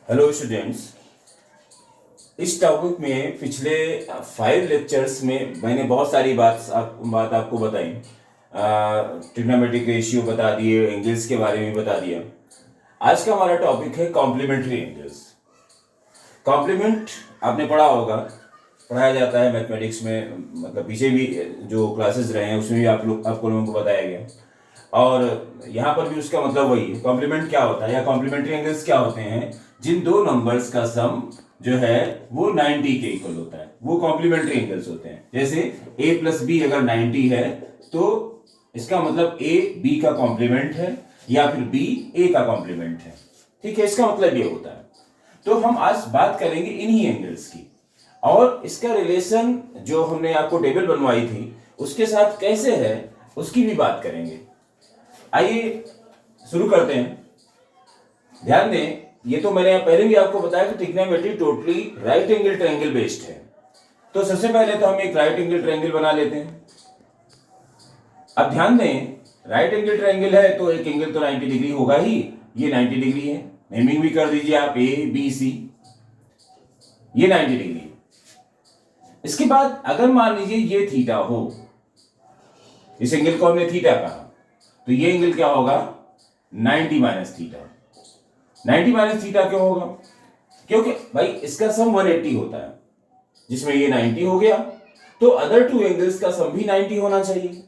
Hello students. इस topic में पिछले 5 लेक्चर्स में मैंने बहुत सारी बात आपको बताई। ट्रिग्नोमेट्रिक रेशियो बता दिए, एंगल्स के बारे में बता दिया। आज का हमारा टॉपिक है कॉम्प्लीमेंट्री एंगल्स। कॉम्प्लीमेंट आपने पढ़ा होगा, पढ़ाया जाता है मैथमेटिक्स में, मतलब पीछे भी जो क्लासेस रहे हैं उसमें भी आपको लोगों को बताया गया। और यहाँ पर भी उसका मतलब वही है। कॉम्प्लीमेंट क्या होता है या कॉम्प्लीमेंट्री एंगल्स क्या होते हैं? जिन दो नंबर्स का सम जो है वो 90 के इक्वल होता है, वो कॉम्प्लीमेंट्री एंगल्स होते हैं। जैसे a प्लस बी अगर 90 है तो इसका मतलब a b का कॉम्प्लीमेंट है या फिर b a का कॉम्प्लीमेंट है। ठीक है, इसका मतलब ये होता है। तो हम आज बात करेंगे इन्हीं एंगल्स की, और इसका रिलेशन जो हमने आपको टेबल बनवाई थी उसके साथ कैसे है उसकी भी बात करेंगे। आइए शुरू करते हैं। ध्यान दें, ये तो मैंने पहले भी आपको बताया कि trigonometry totally right angle triangle based है। तो सबसे पहले तो हम एक राइट एंगल ट्रायंगल बना लेते हैं। अब ध्यान दें, राइट एंगल ट्रायंगल है तो एक एंगल तो 90 डिग्री होगा ही। ये 90 डिग्री है, नेमिंग भी कर दीजिए आप ए बी सी। ये 90 डिग्री है। इसके बाद अगर मान लीजिए ये थीटा हो, इस एंगल को हमने थीटा कहा, तो ये एंगल क्या होगा? 90 माइनस थीटा। 90 माइनस थीटा क्यों होगा? क्योंकि भाई इसका सम 180 होता है, जिसमें ये 90 हो गया तो अदर टू एंगल्स का सम भी 90 होना चाहिए।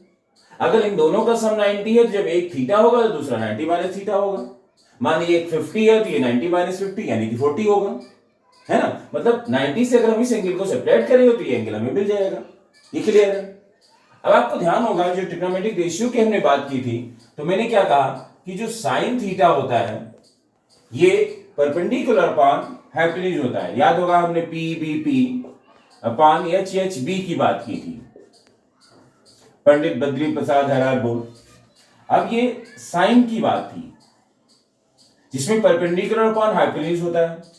अगर इन दोनों का सम 90 है तो जब एक थीटा होगा तो दूसरा 90 माइनस थीटा होगा। मान लीजिए एक 50 है तो ये 90 माइनस 50 यानी कि 40 होगा, है ना। मतलब 90 से अगर हम इस एंगल को सेपरेट करेंगे तो ये एंगल हमें मिल जाएगा। ये क्लियर है? अब आपको ध्यान होगा, जो ट्रिग्नोमेट्रिक रेशियो की हमने बात की थी तो मैंने क्या कहा कि जो साइन थीटा होता है ये परपेंडिकुलर अपॉन हाइपोटेन्यूज होता है। याद होगा हमने P B P upon H H B की बात की थी, पंडित बद्री प्रसाद हरार बोल। अब ये साइन की बात थी जिसमें परपेंडिकुलर अपॉन हाइपोटेन्यूज होता है।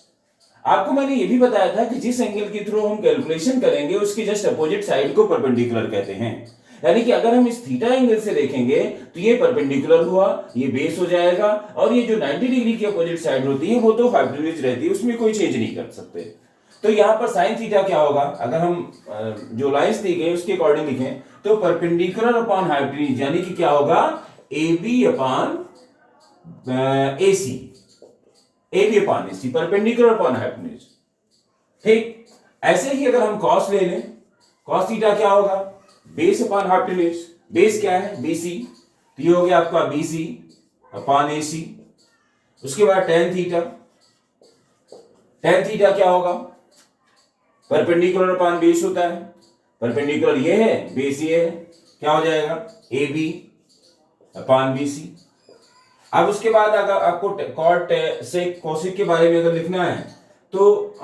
आपको मैंने ये भी बताया था कि जिस एंगल के थ्रू हम कैलकुलेशन करेंगे उसकी जस्ट अपोजिट साइड को परपेंडिकुलर कहते हैं। यानी कि अगर हम इस थीटा एंगल से देखेंगे तो ये परपेंडिकुलर हुआ, ये बेस हो जाएगा, और ये जो 90 डिग्री की अपोजिट साइड होती है वो तो हाइपोटेन्यूज रहती है, उसमें कोई चेंज नहीं कर सकते। तो यहां पर साइन थीटा क्या होगा? अगर हम जो लाइंस दी गई उसके अकॉर्डिंग लिखें तो परपेंडिकुलर अपॉन हाइपोटेन्यूज यानी कि क्या होगा? A B upon A C, A B upon A C, perpendicular upon hypotenuse. ठीक, ऐसे ही अगर हम कॉस ले लें, कॉस थीटा क्या होगा? Base upon hypotenuse. बेस क्या है? बीसी, तो ये हो गया आपका बीसी अपॉन एसी। उसके बाद टेन थीटा, टेन थीटा क्या होगा? परपेंडिकुलर अपॉन बेस होता है। परपेंडिकुलर ये है, बेस ये है, क्या हो जाएगा? A B upon B C. अब उसके बाद अगर आपको कॉट सेक कोसेक के बारे में अगर लिखना है तो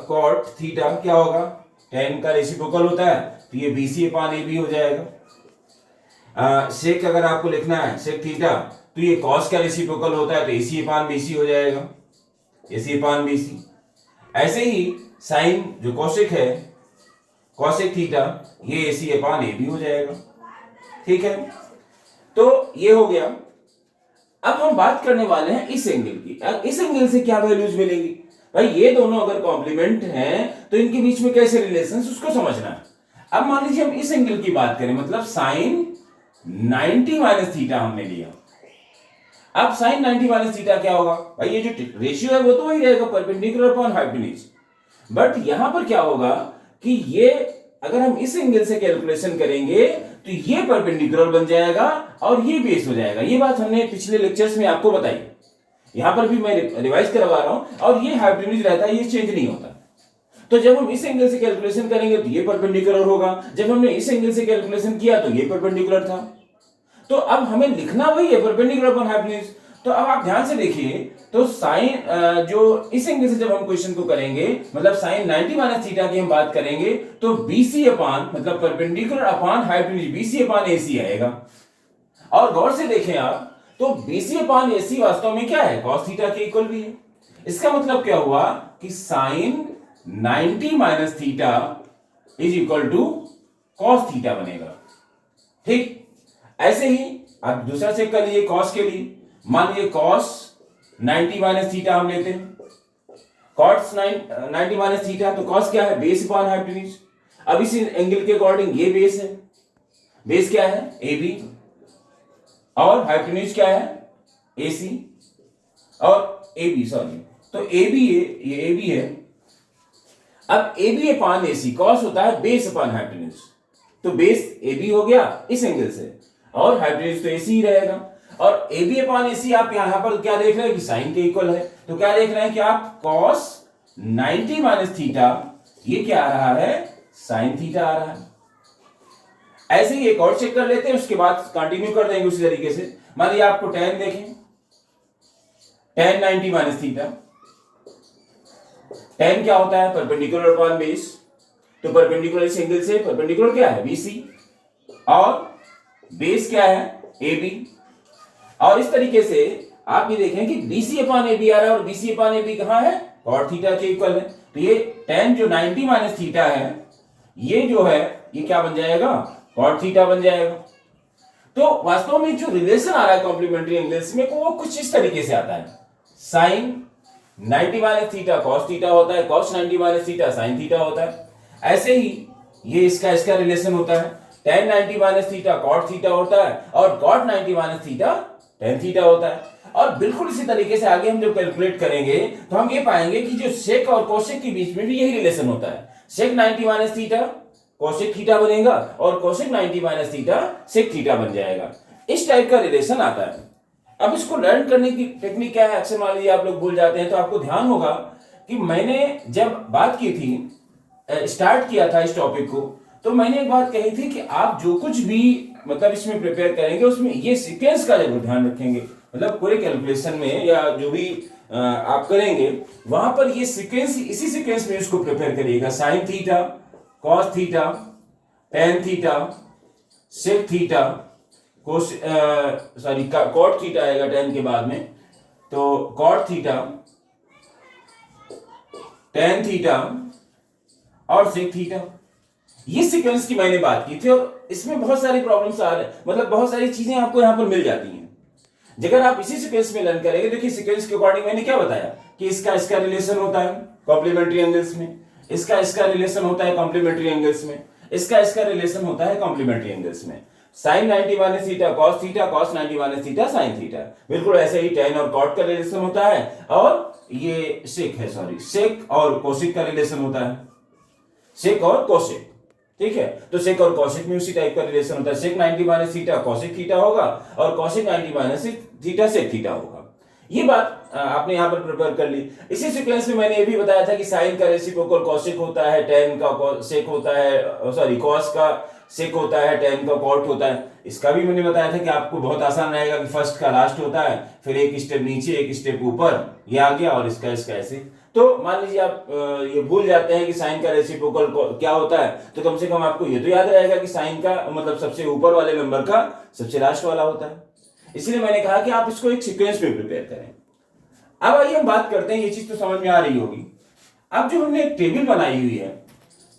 कॉट थीटा क्या होगा? टेन का रेसिप्रोकल होता है तो ये बीसी अपॉन ए बी हो जाएगा। सेक अगर आपको लिखना है सेक थीटा तो ये कॉस का रेसिप्रोकल होता है तो एसी अपॉन बीसी हो जाएगा, एसी अपॉन बीसी। ऐसे ही साइन जो कोसेक है, कोसेक थीटा, ये एसी अपॉन ए बी हो जाएगा। ठीक है, तो ये हो गया। अब हम बात करने वाले हैं इस एंगल की। इस एंगल से क्या वैल्यूज मिलेगी? भाई ये दोनों अगर कॉम्प्लीमेंट हैं तो इनके बीच में कैसे रिलेशन उसको समझना है। अब मान लीजिए हम इस एंगल की बात करें, मतलब साइन 90 माइनस थीटा हमने लिया। अब साइन 90 माइनस थीटा क्या होगा? भाई ये जो रेशियो है वो तो वही रहेगा, परपेंडिकुलर अपॉन हाइपोटेन्यूज। बट यहां पर क्या होगा कि ये अगर हम इस एंगल से कैलकुलेशन करेंगे तो ये परपेंडिकुलर बन जाएगा और ये बेस हो जाएगा। ये बात हमने पिछले लेक्चर्स में आपको बताई, यहां पर भी मैं रिवाइज करवा रहा हूं। और ये हाइपोटेन्यूज रहता है, ये चेंज नहीं होता। तो जब हम इस एंगल से कैलकुलेशन करेंगे तो ये परपेंडिकुलर होगा, जब हमने इस एंगल से कैलकुलेशन किया तो ये परपेंडिकुलर था। तो अब हमें लिखना वही है, परपेंडिकुलर अपॉन हाइपोटेन्यूज। तो अब आप ध्यान से देखिए, तो साइन जो इस एंगल से जब हम क्वेश्चन को करेंगे, मतलब साइन 90 माइनस थीटा की हम बात करेंगे तो बीसी अपॉन मतलब perpendicular upon hypotenuse BC upon AC आएगा। और गौर से देखें आप, तो बीसी अपॉन एसी वास्तव में क्या है? कॉस थीटा के इक्वल भी है। इसका मतलब क्या हुआ कि sine 90 minus theta is equal to cos theta बनेगा। ठीक, ऐसे ही आप दूसरा चेक कर लीजिए कॉस के लिए। मान लीजिए कॉस 90 माइनस थीटा हम लेते हैं, कॉस 90 माइनस थीटा, तो कॉस क्या है, बेस अपॉन हाइपोटेन्यूज। अब इस एंगल के अकॉर्डिंग ये बेस है, बेस क्या है ए बी, और हाइपोटेन्यूज क्या है ए सी और ए बी, सॉरी, तो ए बी है, ये ए बी है। अब A B upon A C, cos होता है बेस अपॉन हाइपोटेन्यूज, तो बेस ए बी हो गया इस एंगल से, और हाइपोटेन्यूज तो ए सी ही रहेगा। और ए बी अपॉन ए सी आप यहां पर क्या देख रहे हैं कि साइन के इक्वल है, तो क्या देख रहे हैं कि आप कॉस 90 माइनस थीटा, ये क्या आ रहा है, साइन थीटा आ रहा है। ऐसे ही एक और चेक कर लेते हैं, उसके बाद कंटिन्यू कर देंगे उसी तरीके से। मान लीजिए आपको tan देखें, tan 90 माइनस थीटा, tan क्या होता है, परपेंडिकुलर अपॉन बेस, तो परपेंडिकुलर इस एंगल से परपेंडिकुलर क्या है BC, और बेस क्या है AB, और इस तरीके से आप ये देखें कि BC अपॉन AB आ रहा है, और BC अपॉन AB कहां है, cot थीटा के इक्वल है। तो ये tan जो 90 माइनस थीटा है, ये जो है ये क्या बन जाएगा, cot थीटा बन जाएगा। तो वास्तव में जो रिलेशन आ रहा है कॉम्प्लीमेंट्री एंगल्स में, वो कुछ इस तरीके से आता है, sine 90 minus theta cos theta होता है, cos 90 minus theta sine theta होता है। ऐसे ही ये इसका रिलेशन होता है, tan 90 minus theta cot theta होता है, और cot 90 minus theta tan theta होता है। और बिल्कुल इसी तरीके से आगे हम जब कैलकुलेट करेंगे तो हम ये पाएंगे कि जो सेक और कोसेक के बीच में भी यही रिलेशन होता है, sec 90 minus theta cosec theta बनेगा, और cosec 90 minus theta sec theta बन जाएगा। इस टाइप का रिलेशन आता है। अब इसको लर्न करने की टेक्निक क्या है, अक्सर मान लीजिए आप लोग भूल जाते हैं, तो आपको ध्यान होगा कि मैंने जब बात की थी, स्टार्ट किया था इस टॉपिक को, तो मैंने एक बात कही थी कि आप जो कुछ भी मतलब इसमें प्रिपेयर करेंगे, उसमें ये सीक्वेंस का जरूर ध्यान रखेंगे। मतलब पूरे कैलकुलेशन में या जो भी आप करेंगे, वहां पर ये सीक्वेंस, इसी सीक्वेंस में इसको प्रिपेयर करिएगा, sine theta cos theta tan theta sec theta cos sorry cot theta आएगा tan के बाद में, तो कॉट थीटा tan थीटा और सेक थीटा, ये सीक्वेंस की मैंने बात की थी। और इसमें बहुत सारी प्रॉब्लम्स आ रहे हैं, मतलब बहुत सारी चीजें आपको यहां पर मिल जाती हैं अगर आप इसी सीक्वेंस में लर्न करेंगे। देखिए सीक्वेंस के अकॉर्डिंग मैंने क्या बताया कि इसका रिलेशन होता है कॉम्प्लीमेंट्री एंगल्स में, इसका रिलेशन होता है कॉम्प्लीमेंट्री एंगल्स में, इसका रिलेशन होता है कॉम्प्लीमेंट्री एंगल्स में। Sine 90 minus theta cos theta, cos 90 minus theta sine theta, बिल्कुल ऐसे ही tan और cot का रिलेशन होता है, और ये सेक है, सॉरी सेक और कोसेक का रिलेशन होता है, सेक और कोसेक, ठीक है। तो सेक और कोसेक में उसी टाइप का रिलेशन होता है, sec 90 minus theta cosec theta होगा, और cosec 90 minus theta sec theta होगा। ये बात आपने यहां पर प्रिपेयर कर ली। इसी सीक्वेंस में मैंने ये भी बताया था कि साइन का रेसिप्रोकल कोसेक होता है, tan का सेक होता है, सॉरी कॉस का सेक होता है, tan का कॉट होता है। इसका भी मैंने बताया था कि आपको बहुत आसान रहेगा कि फर्स्ट का लास्ट होता है, फिर एक स्टेप नीचे एक स्टेप ऊपर, ये आ गया, और इसका ऐसे। तो मान लीजिए आप ये भूल जाते हैं कि साइन का रेसिप्रोकल क्या होता है, तो कम से कम आपको ये तो याद रहेगा कि साइन का मतलब सबसे ऊपर वाले नंबर का सबसे लास्ट वाला होता है। इसलिए मैंने कहा कि आप इसको एक सीक्वेंस में प्रिपेयर करें। अब आइए हम बात करते हैं, ये चीज तो समझ में आ रही होगी। अब जो हमने एक टेबल बनाई हुई है,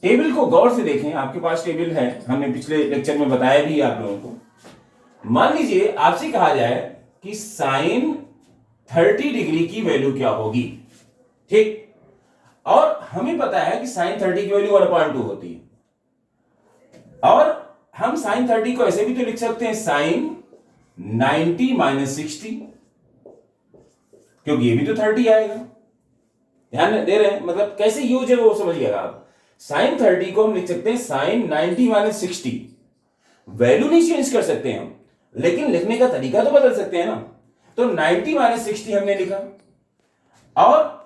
टेबल को गौर से देखें, आपके पास टेबल है, हमने पिछले लेक्चर में बताया भी आप लोगों को। मान लीजिए आपसे कहा जाए कि साइन 30 डिग्री की वैल्यू क्या होगी, ठीक, और हमें पता है कि साइन 30 की वैल्यू 1/2 होती है, और हम साइन 30 को ऐसे भी तो लिख सकते हैं साइन 90 माइनस 60, क्योंकि ये भी तो 30 आएगा। ध्यान दे रहे हैं, मतलब कैसे यूज है वो समझिएगा आप। साइन 30 को हम लिख सकते हैं साइन 90 माइनस 60, वैल्यू नहीं चेंज कर सकते हम, लेकिन लिखने का तरीका तो बदल सकते हैं ना। तो 90 माइनस 60 हमने लिखा, और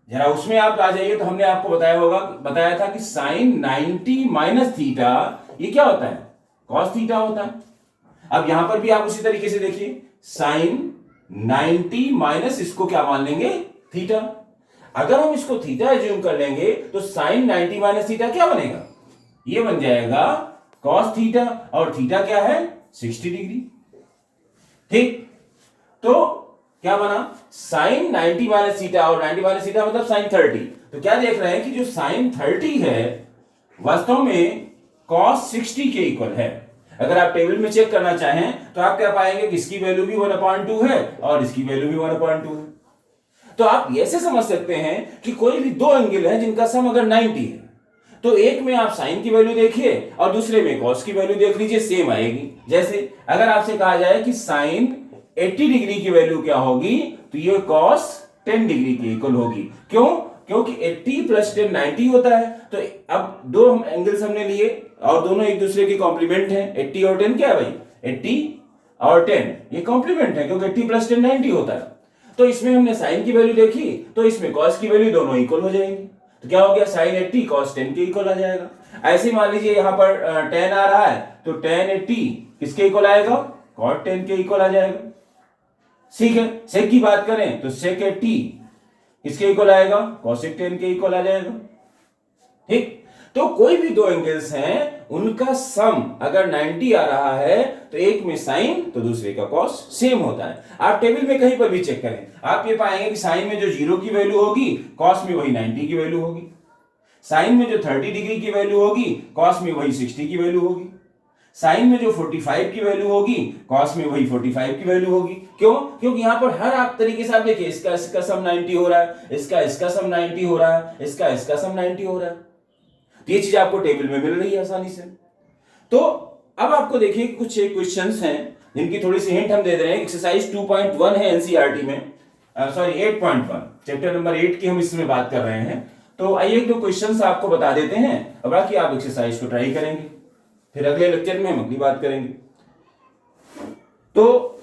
जरा उसमें आप आ जाइए तो हमने आपको बताया था कि साइन 90 माइनस थीटा ये क्या होता है, कॉस थीटा होता है। अब यहां पर भी आप उसी तरीके से देखिए, साइन 90 माइनस इसको क्या मान लेंगे, थीटा। अगर हम इसको थीटा एज्यूम कर लेंगे तो साइन 90 माइनस थीटा क्या बनेगा, ये बन जाएगा कॉस थीटा, और थीटा क्या है 60 डिग्री, ठीक। तो क्या बना, साइन 90 माइनस थीटा, और 90 माइनस थीटा मतलब साइन 30। तो क्या देख रहे हैं कि जो साइन 30 है वास्तव में कॉस 60 के इक्वल है। अगर आप टेबल में चेक करना चाहें तो आप क्या पाएंगे कि इसकी वैल्यू भी 1/2 है, और इसकी वैल्यू भी 1/2 है। तो आप ऐसे समझ सकते हैं कि कोई भी दो एंगल है जिनका सम अगर 90 है, तो एक में आप साइन की वैल्यू देखिए और दूसरे में कॉस की वैल्यू देख लीजिए, सेम आएगी। जैसे अगर आपसे कहा जाए कि साइन 80 डिग्री की वैल्यू क्या होगी, तो ये कॉस 10 डिग्री की इक्वल होगी। क्यों? क्योंकि 80 प्लस 10 90 होता है। तो अब दो हम एंगल्स हमने लिए और दोनों एक दूसरे के कॉम्प्लीमेंट हैं। 80 और 10 क्या है भाई? 80 और 10 ये कॉम्प्लीमेंट है, क्योंकि 80 प्लस 10 90 होता है। तो इसमें हमने साइन की वैल्यू देखी, तो इसमें कॉस की वैल्यू दोनों इक्वल हो जाएंगी। तो क्या हो गया? साइन 80 कॉस 10 के इक्वल आ जाएगा। ऐसे मान लीजिए यहां पर 10 आ रहा है, तो tan 80 किसके इक्वल आएगा? cot 10 के इक्वल आ जाएगा। ठीक है, सेक की बात करें तो sec 80 किसके इक्वल आएगा? cosec 10 के इक्वल आ जाएगा। ठीक, तो कोई भी दो एंगल्स हैं, उनका सम अगर 90 आ रहा है तो एक में साइन तो दूसरे का कॉस सेम होता है। आप टेबल में कहीं पर भी चेक करें, आप ये पाएंगे कि साइन में जो 0 की वैल्यू होगी, कॉस में वही 90 की वैल्यू होगी। साइन में जो 30 डिग्री की वैल्यू होगी, कॉस में वही 60 की वैल्यू होगी। साइन में जो 45 की वैल्यू होगी, कॉस में वही 45 की वैल्यू होगी। क्यों? क्योंकि यहां पर हर आप तरीके से आप देखिए, इसका सम 90 हो रहा है, इसका सम 90 हो रहा है, इसका सम 90 हो रहा है। तो ये चीज आपको टेबल में मिल रही है आसानी से। तो अब आपको देखिए कुछ क्वेश्चंस हैं जिनकी थोड़ी सी हिंट हम दे रहे हैं। एक्सरसाइज 2.1 है एनसीईआरटी में, सॉरी 8.1 चैप्टर नंबर 8 की हम इसमें बात कर रहे हैं। तो आइए एक दो क्वेश्चंस आपको बता देते हैं और बाकी आप एक्सरसाइज को ट्राई करेंगे, फिर अगले लेक्चर में हम अगली बात करेंगे। तो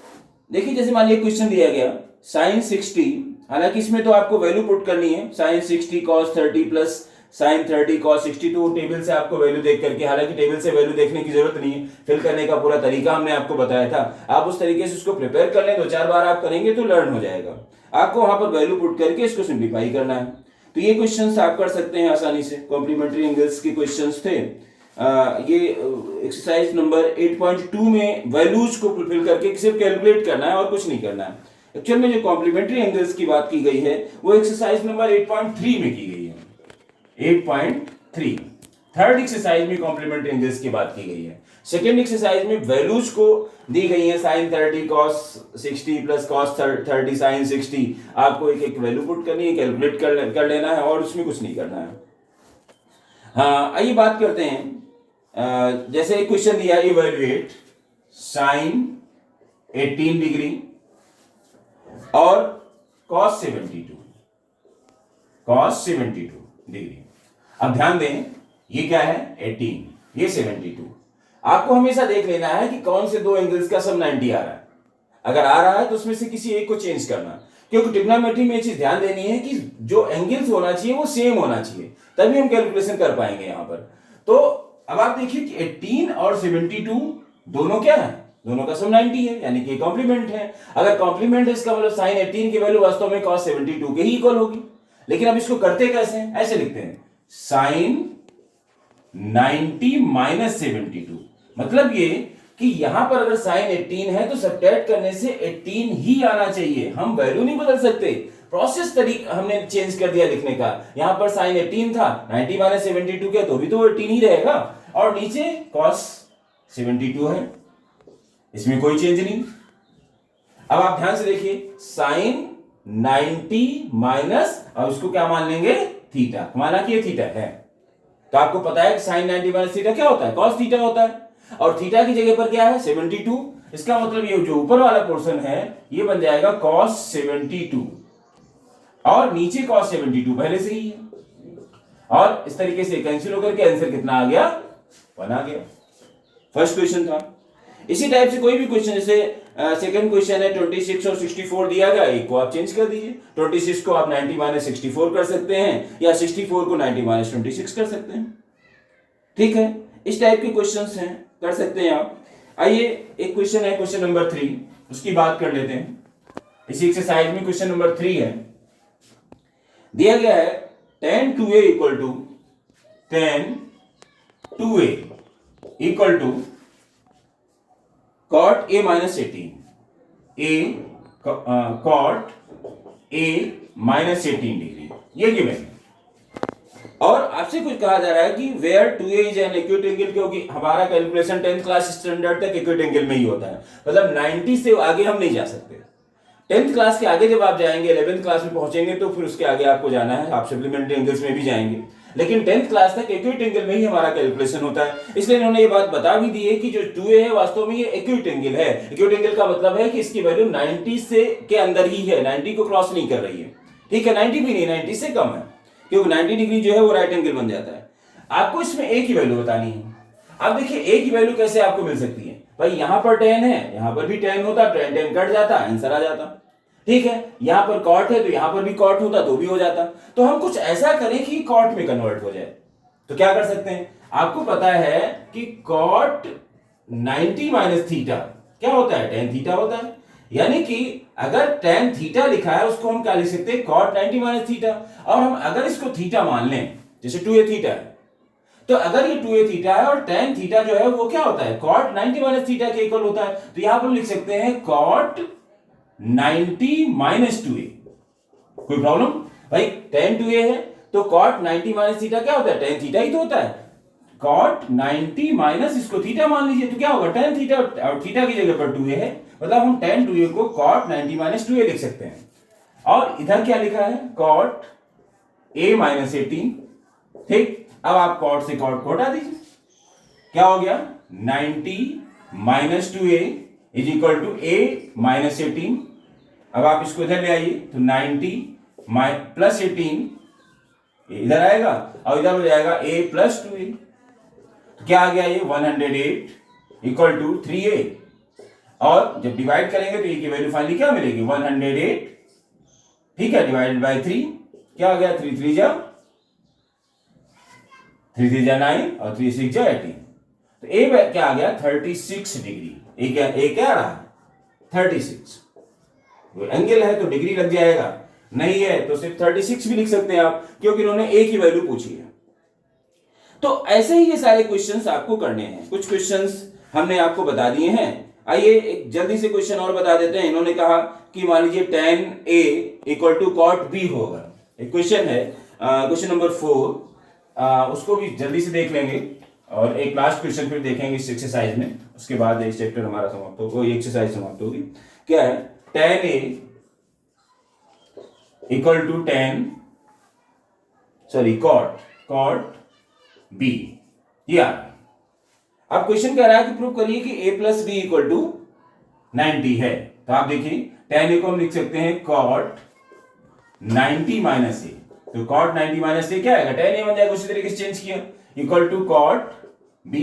देखिए, जैसे मान लीजिए क्वेश्चन दिया गया साइन 60, हालांकि इसमें तो आपको वैल्यू पुट करनी है, sine 60 cos 30 plus sine 30 cos 62 table से आपको वैल्यू देख करके, हालांकि टेबल से वैल्यू देखने की जरूरत नहीं है, फिल करने का पूरा तरीका हमने आपको बताया था। आप उस तरीके से उसको प्रिपेयर कर लें, 2-4 बार आप करेंगे तो लर्न हो जाएगा। आपको वहां पर वैल्यू पुट करके इसको सिंप्लीफाई करना है। तो ये क्वेश्चंस आप कर सकते हैं आसानी से, कॉम्प्लीमेंट्री एंगल्स के क्वेश्चंस थे। ये एक्सरसाइज नंबर 8.2 में वैल्यूज को फिल करके सिर्फ कैलकुलेट करना है और कुछ नहीं करना है। एक्चुअल में जो कॉम्प्लीमेंट्री एंगल्स की बात की गई है वो एक्सरसाइज नंबर 8.3 में की गई है। 8.3 थर्ड एक्सरसाइज में कॉम्प्लीमेंट्री एंगल्स की बात की गई है। सेकेंड एक्सरसाइज में वैल्यूज को दी गई है, sine 30 cos 60 plus cos 30 sine 60। आपको एक एक वैल्यू पुट करनी है, कैलकुलेट कर लेना है और उसमें कुछ नहीं करना है। हाँ, आइए बात करते हैं। जैसे एक क्वेश्चन दिया, इवैल्यूएट साइन 18 डिग्री और cos 72 डिग्री। अब ध्यान दें, ये क्या है? 18, ये 72। आपको हमेशा देख लेना है कि कौन से दो एंगल्स का सम 90 आ रहा है। अगर आ रहा है तो उसमें से किसी एक को चेंज करना, क्योंकि ट्रिग्नोमेट्री में ये चीज ध्यान देनी है कि जो एंगल्स होना चाहिए वो सेम होना चाहिए, तभी हम कैलकुलेशन कर पाएंगे यहां पर। तो अब आप देखिए कि 18 और 72 दोनों क्या है? दोनों का सम 90 है, यानी कि कॉम्प्लीमेंट है। अगर कॉम्प्लीमेंट है इसका मतलब साइन 18 की वैल्यू वास्तव में cos 72 के ही इक्वल होगी। लेकिन अब इसको करते कैसे हैं? ऐसे लिखते हैं, साइन 90 माइनस 72। मतलब ये कि यहां पर अगर साइन 18 है तो सब्ट्रैक्ट करने से 18 ही आना चाहिए, हम वैल्यू नहीं बदल सकते। प्रोसेस तरीका हमने चेंज कर दिया लिखने का। यहां पर साइन 18 था, 90 माइनस 72 किया तो भी तो 18 ही रहेगा, और नीचे cos 72 है, इसमें कोई चेंज नहीं। अब आप ध्यान से देखिए, साइन 90 माइनस, और उसको क्या मान लेंगे? थीटा, माना कि ये थीटा है। तो आपको पता है कि साइन 90 माइनस थीटा क्या होता है? cos थीटा होता है। और थीटा की जगह पर क्या है? 72। इसका मतलब ये जो ऊपर वाला पोर्शन है ये बन जाएगा cos 72, और नीचे cos 72 पहले से ही है, और इस तरीके से कैंसिल होकर के आंसर कितना आ गया? 1 आ गया। फर्स्ट क्वेश्चन था। इसी टाइप से कोई भी क्वेश्चन, जैसे सेकंड क्वेश्चन है 26 और 64 दिया गया, एक को आप चेंज कर दीजिए। 26 को आप 90 माइनस 64 कर सकते हैं, या 64 को 90 माइनस 26 कर सकते हैं। ठीक है, इस टाइप के क्वेश्चंस हैं, कर सकते हैं आप। आइए एक क्वेश्चन है, क्वेश्चन नंबर 3, उसकी बात कर लेते हैं। इसी एक्सरसाइज में क्वेश्चन नंबर 3 है, दिया गया है tan 2a equal to tan 2a equal to cot a minus 18, cot a minus 18 degree, ये गिवन है। और आपसे कुछ कहा जा रहा है कि where 2a is an acute angle, क्योंकि हमारा कैलकुलेशन 10th क्लास स्टैंडर्ड तक एक्यूट एंगल में ही होता है, मतलब 90 से आगे हम नहीं जा सकते। 10th क्लास के आगे जब आप जाएंगे 11th क्लास में पहुंचेंगे तो फिर उसके आगे आपको जाना है, आप सप्लीमेंट्री एंगल्स में भी जाएंगे, लेकिन 10th क्लास तक एक्यूट एंगल में ही हमारा कैलकुलेशन होता है। इसलिए इन्होंने ये बात बता भी दी है कि जो 2a है वास्तव में ये एक्यूट एंगल है। एक्यूट एंगल का मतलब है कि इसकी वैल्यू 90 से के अंदर ही है, 90 को क्रॉस नहीं कर रही है, ठीक है, 90 भी नहीं, 90 से कम है, क्योंकि 90 डिग्री जो है वो राइट एंगल बन जाता है। आपको इसमें a की वैल्यू बतानी है। अब देखिए a की वैल्यू कैसे आपको मिल सकती है, भाई यहां पर tan है, यहां पर भी tan होता, tan कट जाता, आंसर आ जाता, ठीक है, यहां पर cot है तो यहां पर भी cot होता तो भी हो जाता। तो हम कुछ ऐसा करें कि cot में कन्वर्ट हो जाए, तो क्या कर सकते हैं, आपको पता है कि cot 90 माइनस थीटा क्या होता है, tan थीटा होता है, यानी कि अगर tan थीटा लिखा है उसको हम क्या लिख सकते हैं, cot 90 माइनस थीटा। और हम अगर इसको थीटा मान लें, जैसे 2a थीटा है, तो अगर ये 2a थीटा है और tan थीटा जो है वो क्या होता है, cot 90 माइनस थीटा के इक्वल होता है, तो यहां पर लिख सकते हैं cot 90 माइनस 2a। कोई प्रॉब्लम, भाई tan 2a है तो cot 90 माइनस थीटा क्या होता है, tan थीटा ही तो होता है, cot 90 माइनस इसको थीटा मान लीजिए तो क्या होगा, tan थीटा, और थीटा की जगह पर 2a है, मतलब हम tan 2a को cot 90 माइनस 2a लिख सकते हैं। और इधर क्या लिखा है, cot a माइनस 18, ठीक। अब आप cot से cot को हटा दीजिए, क्या हो गया, 90 minus 2a is equal to a minus 18। अब आप इसको इधर ले आइए तो 90 प्लस 18 इधर आएगा और इधर हो जाएगा a प्लस 2a, तो क्या आ गया ये 108 इक्वल टू 3a। और जब डिवाइड करेंगे तो a की वैल्यू फाइनली क्या मिलेगी, 108, ठीक है, डिवाइडेड बाय 3, क्या आ गया, 3 3 जा 9 और 3 6 जा 18, तो a क्या आ गया, 36 डिग्री। ए क्या रहा, 36। एंगल है तो डिग्री लग जाएगा, नहीं है तो सिर्फ 36 भी लिख सकते हैं आप, क्योंकि इन्होंने ए की वैल्यू पूछी है। तो ऐसे ही ये सारे क्वेश्चंस आपको करने हैं, कुछ क्वेश्चंस हमने आपको बता दिए हैं। आइए एक जल्दी से क्वेश्चन और बता देते हैं। इन्होंने कहा कि मान लीजिए tan a equal to cot b होगा, एक क्वेश्चन है, क्वेश्चन नंबर 4, उसको भी जल्दी से देख लेंगे और एक लास्ट क्वेश्चन फिर देखेंगे इस एक्सरसाइज में, उसके बाद इस चैप्टर हमारा समाप्त होगा, ये एक्सरसाइज समाप्त होगी। क्या है, tan a equal to cot b, ये आ रहा है। अब क्वेश्चन कह रहा है कि प्रूव करिए कि a plus b equal to 90 है, तो आप देखिए tan a को हम लिख सकते हैं cot 90 माइनस a, तो cot 90 माइनस a क्या आएगा, tan a बन जाएगा, उसी तरीके से चेंज किया, equal to cot b,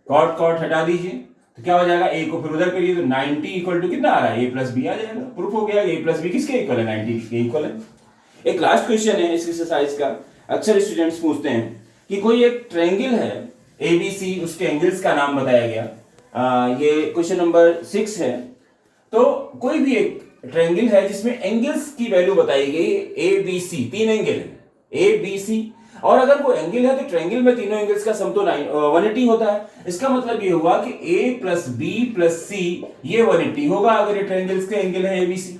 cot हटा दीजिए तो क्या हो जाएगा, a को फिर उधर करिए तो 90 इक्वल टू कितना आ रहा है, a प्लस बी आ जाएगा, प्रूफ हो गया, a प्लस बी किसके इक्वल है, 90 के इक्वल है। एक लास्ट क्वेश्चन है इस एक्सरसाइज का, अक्सर स्टूडेंट्स पूछते हैं कि कोई एक ट्रायंगल है ABC, उसके एंगल्स का नाम बताया गया, ये क्वेश्चन नंबर 6 है। तो कोई भी एक ट्रायंगल है जिसमें एंगल्स की वैल्यू बताई गई ABC, 3 एंगल है ABC, और अगर वो एंगल है तो ट्रायंगल में तीनों एंगल्स का सम तो 180 होता है। इसका मतलब ये हुआ कि A plus B plus C ये 180 होगा अगर ये ट्रायंगल्स के एंगल है ABC,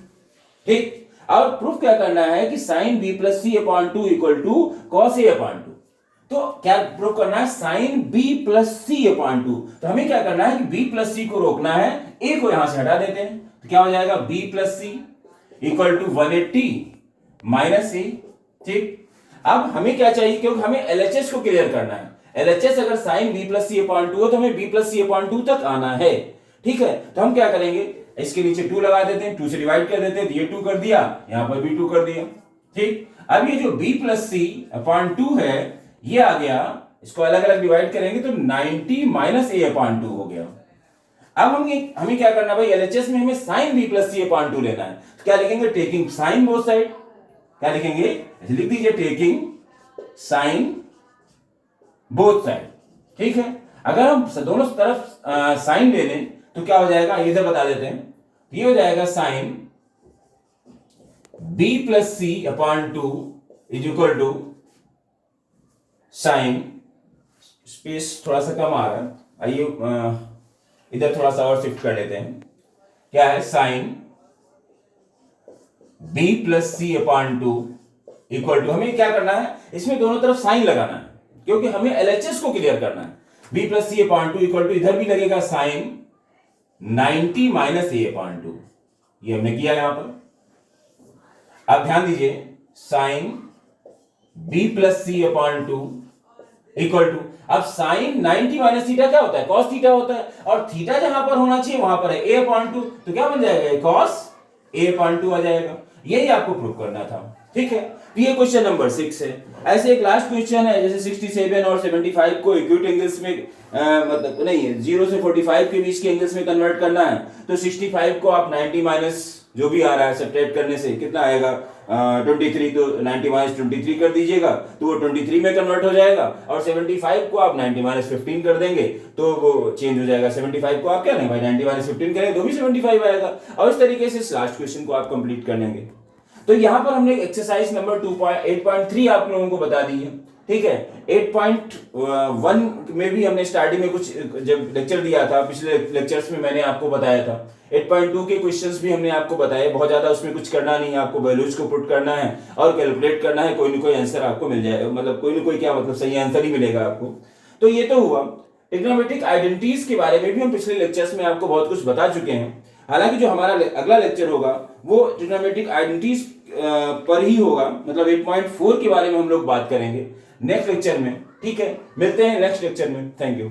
ठीक। अब प्रूफ क्या करना है कि sin b plus c upon 2 equal to cos a upon 2, तो क्या प्रूफ करना है, sin b plus c upon 2, तो हमें क्या करना है कि b प्लस सी को रोकना है, a को यहां से हटा देते हैं, तो क्या हो जाएगा b plus C equal to 180 minus A, ठीक। अब हमें क्या चाहिए, क्योंकि हमें LHS को क्लियर करना है, LHS अगर sin b plus c upon 2 है तो हमें b प्लस सी अपॉन 2 तक आना है, ठीक है। तो हम क्या करेंगे, इसके नीचे 2 लगा देते हैं, 2 से डिवाइड कर देते हैं, तो ये 2 कर दिया, यहां पर भी 2 कर दिया, ठीक। अब ये जो b प्लस सी अपॉन 2 है ये आ गया, इसको अलग अलग डिवाइड करेंगे तो 90 माइनस ए अपॉन 2 हो गया। अब हमें क्या करना भाई, LHS में हमें sin b plus c upon 2 लेना है, तो क्या लिखेंगे, टेकिंग साइन बोथ साइड, क्या लिखेंगे, लिख दीजिए टेकिंग साइन बोथ साइड, ठीक है। अगर हम दोनों तरफ साइन ले लें तो क्या हो जाएगा, इधर बता देते हैं, ये हो जाएगा sine b plus c upon 2 is equal to sine, space थोड़ा सा कम आ रहा है, आइए इधर थोड़ा सा और शिफ्ट कर लेते हैं, क्या है, sine b plus c upon 2 equal to, हमें क्या करना है, इसमें दोनों तरफ साइन लगाना है क्योंकि हमें LHS को क्लियर करना है, b plus c upon 2 equal to, इधर भी लगेगा साइन 90 माइनस ए अपॉन 2, ये हमने किया यहां पर, आप ध्यान दीजिए, sine b plus c upon two equal to, अब साइन 90 माइनस थीटा क्या होता है, कॉस थीटा होता है, और थीटा जहां पर होना चाहिए वहां पर है ए अपॉन टू, तो क्या बन जाएगा, कॉस ए अपॉन टू आ जाएगा। यही आपको प्रूव करना था, ठीक है। तो ये क्वेश्चन नंबर 6 है। ऐसे एक लास्ट क्वेश्चन है, जैसे 67 और 75 को एक्यूट एंगल्स में मतलब नहीं है, 0 से 45 के बीच के एंगल्स में कन्वर्ट करना है, तो 65 को आप 90 माइनस जो भी आ रहा है सब्ट्रैक्ट करने से कितना आएगा, 23, तो 90 माइनस 23 कर दीजिएगा तो वो 23 में कन्वर्ट हो जाएगा, और 75 को आप 90 माइनस 15 कर देंगे तो वो चेंज हो जाएगा। 75 को आप क्या नहीं भाई 90 माइनस 15 करेंगे तो भी 75 आएगा, और इस तरीके से इस लास्ट क्वेश्चन को आप कंप्लीट कर लेंगे। तो यहां पर हमने एक्सरसाइज नंबर 8.3 आप लोगों को बता दी है, ठीक है। 8.1 में भी हमने स्टार्टिंग में कुछ जब लेक्चर दिया था, पिछले लेक्चर्स में मैंने आपको बताया था। 8.2 के क्वेश्चंस भी हमने आपको बताए, बहुत ज्यादा उसमें कुछ करना नहीं है, आपको वैल्यूज को पुट करना है और कैलकुलेट करना है, कोई ना कोई आंसर आपको मिल जाएगा, मतलब कोई ना कोई क्या मतलब सही आंसर ही मिलेगा आपको। तो ये तो हुआ। ट्रिग्नोमेट्रिक आइडेंटिटीज के बारे में भी हम पिछले लेक्चर्स में आपको बहुत कुछ बता चुके हैं। हालांकि जो हमारा अगला लेक्चर होगा वो ट्रिग्नोमेट्रिक आइडेंटिटीज पर ही होगा, मतलब 8.4 के बारे में हम लोग बात करेंगे नेक्स्ट लेक्चर में, ठीक है। मिलते हैं नेक्स्ट लेक्चर में, थैंक यू।